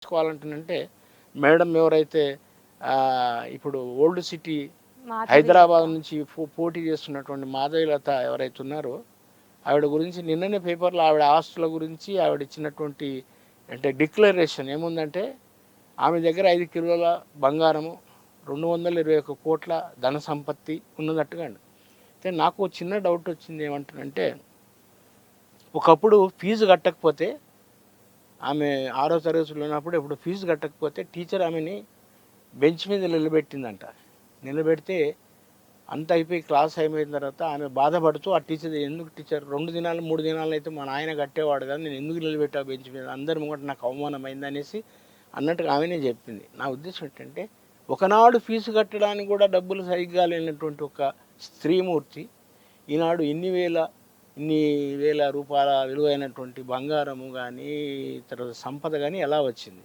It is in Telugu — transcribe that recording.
తీసుకోవాలంటేనంటే మేడం ఎవరైతే ఇప్పుడు ఓల్డ్ సిటీ హైదరాబాద్ మాధవీలత. నుంచి పోటీ చేస్తున్నటువంటి మాధవీలత ఎవరైతే ఉన్నారో ఆవిడ గురించి నిన్ననే పేపర్లో ఆవిడ ఆస్తుల గురించి ఆవిడ ఇచ్చినటువంటి అంటే డిక్లరేషన్ ఏముందంటే ఆమె దగ్గర 5 కిలోల బంగారము 221 కోట్ల ధన సంపత్తి ఉన్నట్టుగా అండి. అయితే నాకు చిన్న డౌట్ వచ్చింది ఏమంటానంటే ఒకప్పుడు ఫీజు కట్టకపోతే ఆమె 6వ తరగతిలో ఉన్నప్పుడు ఇప్పుడు ఫీజు కట్టకపోతే టీచర్ ఆమెని బెంచ్ మీద నిలబెట్టిందంట. నిలబెడితే అంత అయిపోయి క్లాస్ అయిపోయిన తర్వాత ఆమె బాధపడుతూ ఆ టీచర్ ఎందుకు టీచర్ 2 దినాలు 3 దినాలు అయితే మా నాయన కట్టేవాడు కదా, నేను ఎందుకు నిలబెట్టా బెంచ్ మీద, అందరి ముంగట నాకు అవమానం అయిందనేసి అన్నట్టుగా ఆమెనే చెప్పింది. నా ఉద్దేశం ఏంటంటే ఒకనాడు ఫీజు కట్టడానికి కూడా డబ్బులు సరిగ్గా లేనటువంటి ఒక స్త్రీమూర్తి ఈనాడు ఇన్ని వేల రూపాయల విలువైనటువంటి బంగారము కానీ తర్వాత సంపద కానీ ఎలా వచ్చింది?